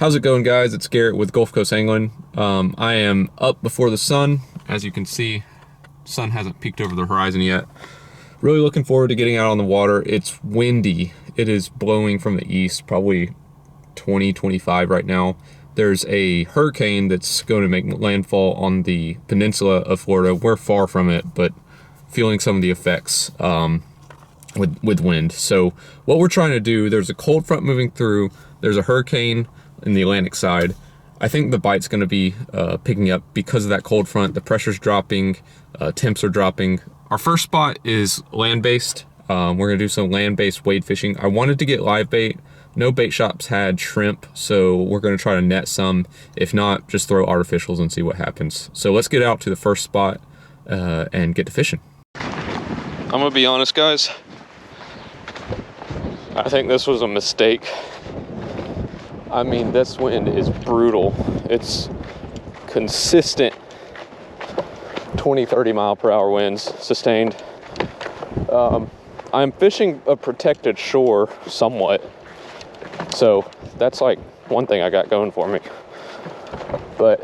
How's it going, guys? It's Garrett with Gulf Coast Angling. I am up before the sun. As you can see, sun hasn't peeked over the horizon yet. Really looking forward to getting out on the water. It's windy. It is blowing from the east, probably 20, 25 right now. There's a hurricane that's going to make landfall on the peninsula of Florida. We're far from it, but feeling some of the effects with wind. So what we're trying to do, there's a cold front moving through. There's a hurricane in the Atlantic side. I think the bite's going to be picking up because of that cold front. The pressure's dropping, temps are dropping. Our first spot is land-based. We're going to do some land-based wade fishing. I wanted to get live bait. No bait shops had shrimp, so we're going to try to net some. If not, just throw artificials and see what happens. So let's get out to the first spot and get to fishing. I'm going to be honest, guys. I think this was a mistake. I mean, this wind is brutal. It's consistent 20, 30 mile per hour winds sustained. I'm fishing a protected shore somewhat. So that's like one thing I got going for me. But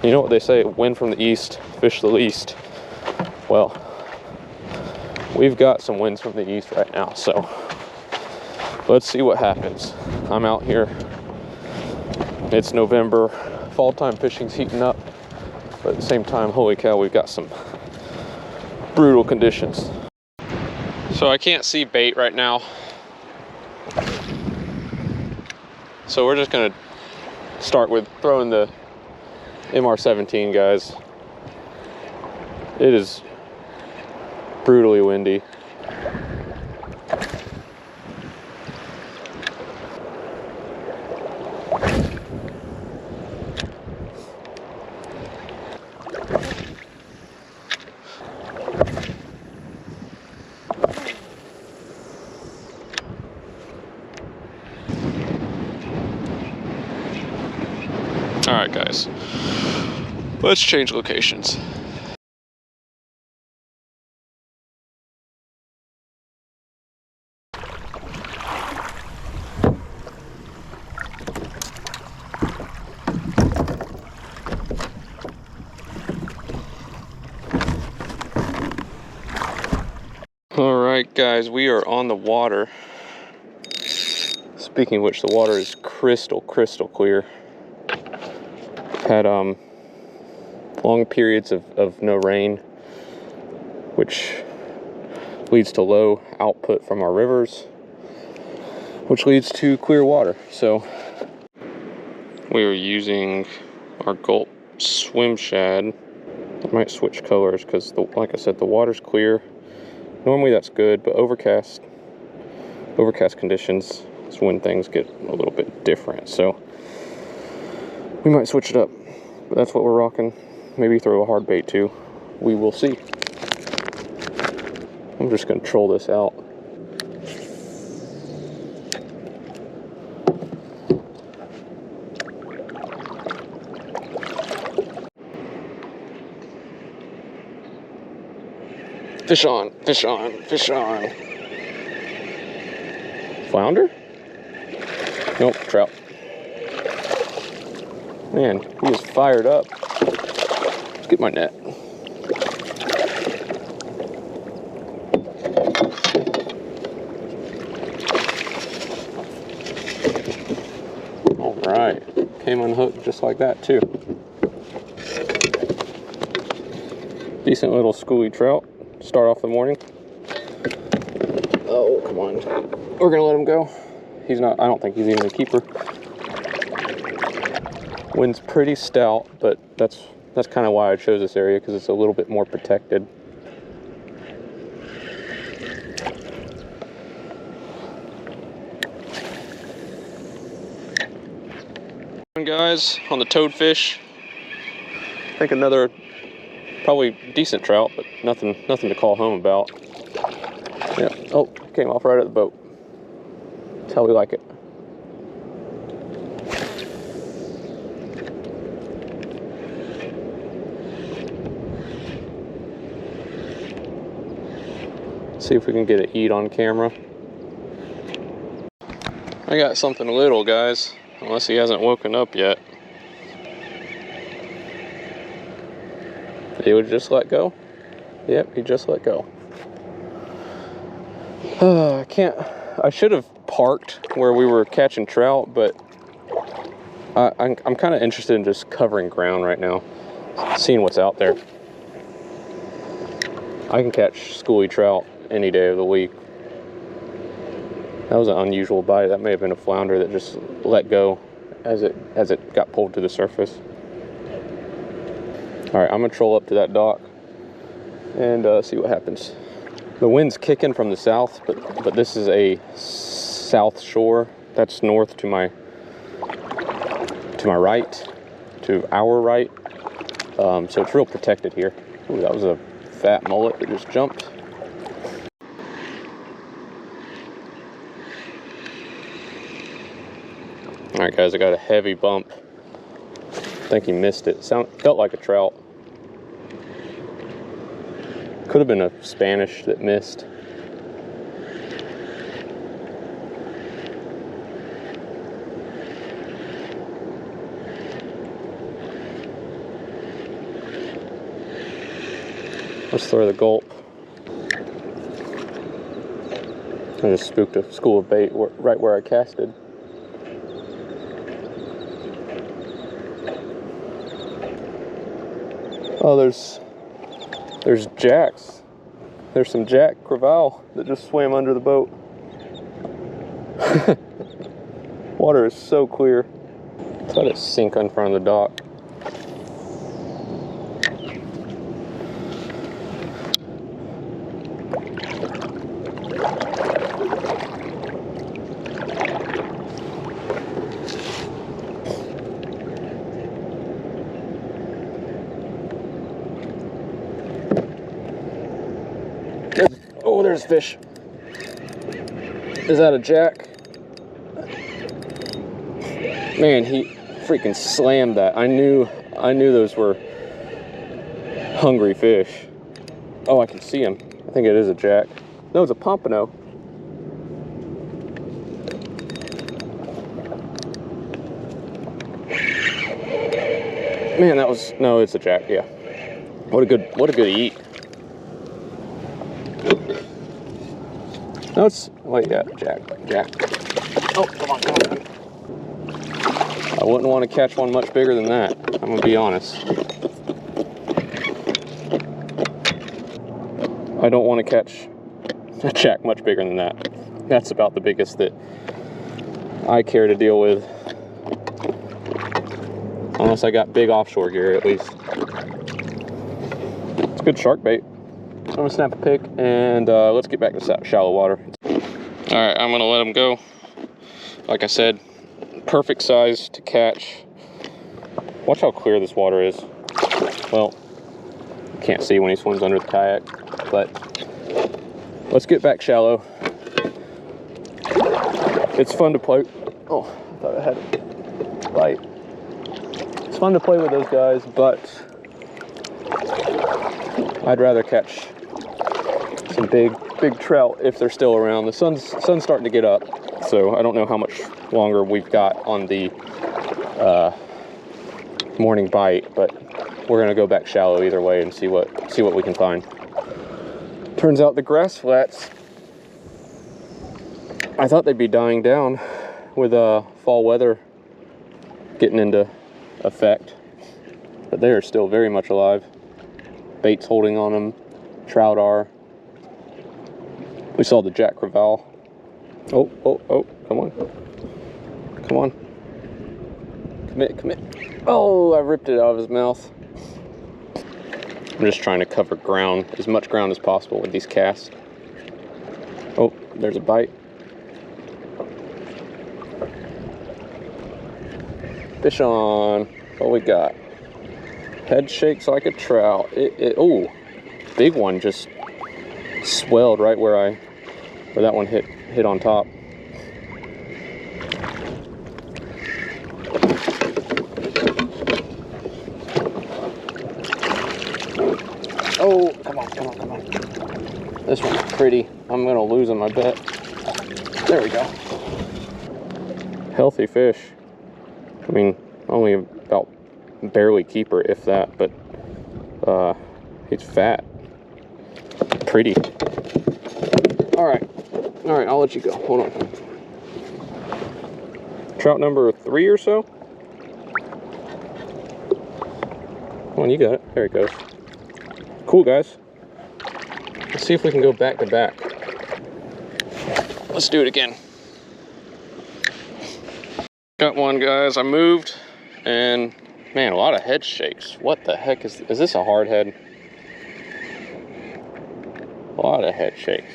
you know what they say, wind from the east, fish the least. Well, we've got some winds from the east right now, so let's see what happens. I'm out here. It's November. Fall time fishing's heating up. But at the same time, holy cow, we've got some brutal conditions. So I can't see bait right now. So we're just gonna start with throwing the MR17, guys. It is brutally windy. All right, guys, let's change locations. All right, guys, we are on the water. Speaking of which, the water is crystal clear. Had long periods of no rain, which leads to low output from our rivers, which leads to clear water. So we are using our Gulp swim shad. I might switch colors because, like I said, the water's clear. Normally that's good, but overcast conditions is when things get a little bit different. So we might switch it up, but that's what we're rocking. Maybe throw a hard bait too. We will see. I'm just gonna troll this out. Fish on, fish on, fish on. Flounder? Nope, trout. Man, he is fired up. Let's get my net. All right, came unhooked just like that too. Decent little schoolie trout. Start off the morning. Oh, come on. We're gonna let him go. He's not, I don't think he's even a keeper. Wind's pretty stout, but that's kind of why I chose this area, because it's a little bit more protected. Guys, on the toadfish, I think another probably decent trout, but nothing to call home about. Yeah. Oh, came off right at the boat. That's how we like it. See if we can get it eat on camera. I got something little, guys. unless he hasn't woken up yet. He would just let go. Yep, he just let go. I should have parked where we were catching trout, but I'm kind of interested in just covering ground right now, seeing what's out there. I can catch schoolie trout any day of the week. That was an unusual bite. That may have been a flounder that just let go as it got pulled to the surface. All right, I'm gonna troll up to that dock and see what happens. The wind's kicking from the south, but this is a south shore. That's north to my right, to our right. So it's real protected here. Ooh, that was a fat mullet that just jumped. All right, guys, I got a heavy bump. I think he missed it. Felt like a trout. Could have been a Spanish that missed. Let's throw the gulp. I just spooked a school of bait right where I casted. Oh, there's jacks. There's some jack crevalle that just swam under the boat. Water is so clear. Let's let it sink in front of the dock. Oh, there's fish. Is that a jack? Man, he freaking slammed that. I knew those were hungry fish. Oh, I can see him. I think it is a jack. No, it's a pompano. Man, no, it's a jack. Yeah. What a good eat. No, wait, yeah, jack. Oh, come on. I wouldn't want to catch one much bigger than that. I'm gonna be honest. I don't want to catch a jack much bigger than that. That's about the biggest that I care to deal with. Unless I got big offshore gear, at least. It's good shark bait. I'm gonna snap a pick and let's get back to shallow water. All right, I'm gonna let him go. Like I said, perfect size to catch. Watch how clear this water is. Well, you can't see when he swims under the kayak, but let's get back shallow. It's fun to play. Oh, I thought I had a bite. It's fun to play with those guys, but I'd rather catch some big trout if they're still around. The sun's starting to get up, so I don't know how much longer we've got on the morning bite, but we're gonna go back shallow either way and see what we can find. Turns out the grass flats, I thought they'd be dying down with fall weather getting into effect, but they are still very much alive. Bait's holding on them, trout are. We saw the jack crevalle. Oh, come on. Commit. Oh, I ripped it out of his mouth. I'm just trying to cover ground, as much ground as possible with these casts. Oh, there's a bite. Fish on. What we got? Head shakes like a trout. Oh, big one just swelled right where that one hit on top. Oh, come on. This one's pretty. I'm gonna lose him, I bet. There we go. Healthy fish. I mean, only about barely keeper, if that, but he's fat. Pretty. All right, I'll let you go. Hold on. Trout number 3 or so. Come on, you got it. There it goes. Cool, guys. Let's see if we can go back to back. Let's do it again. Got one, guys. I moved, and man, a lot of head shakes. What the heck is this a hard head? A lot of head shakes.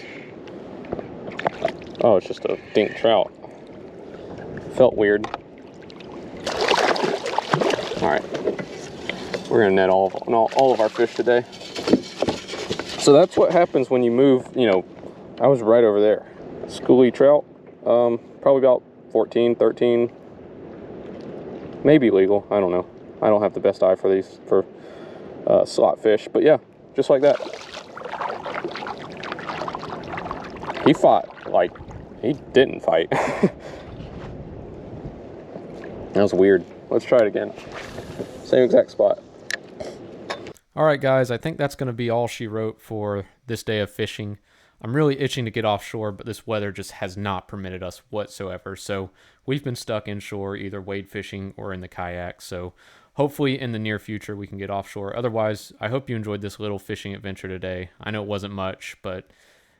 Oh, it's just a dink trout. Felt weird. All right, we're gonna net all of our fish today. So that's what happens when you move. You know, I was right over there. Schoolie trout, probably about 14, 13, maybe legal. I don't know. I don't have the best eye for these slot fish, but yeah, just like that. He fought like he didn't fight. That was weird. Let's try it again. Same exact spot. All right, guys, I think that's going to be all she wrote for this day of fishing. I'm really itching to get offshore, but this weather just has not permitted us whatsoever. So we've been stuck inshore, either wade fishing or in the kayak. So hopefully in the near future we can get offshore. Otherwise, I hope you enjoyed this little fishing adventure today. I know it wasn't much, but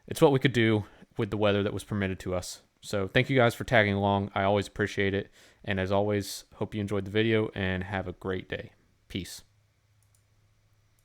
it's what we could do with the weather that was permitted to us. So thank you guys for tagging along. I always appreciate it. And as always, hope you enjoyed the video and have a great day. Peace.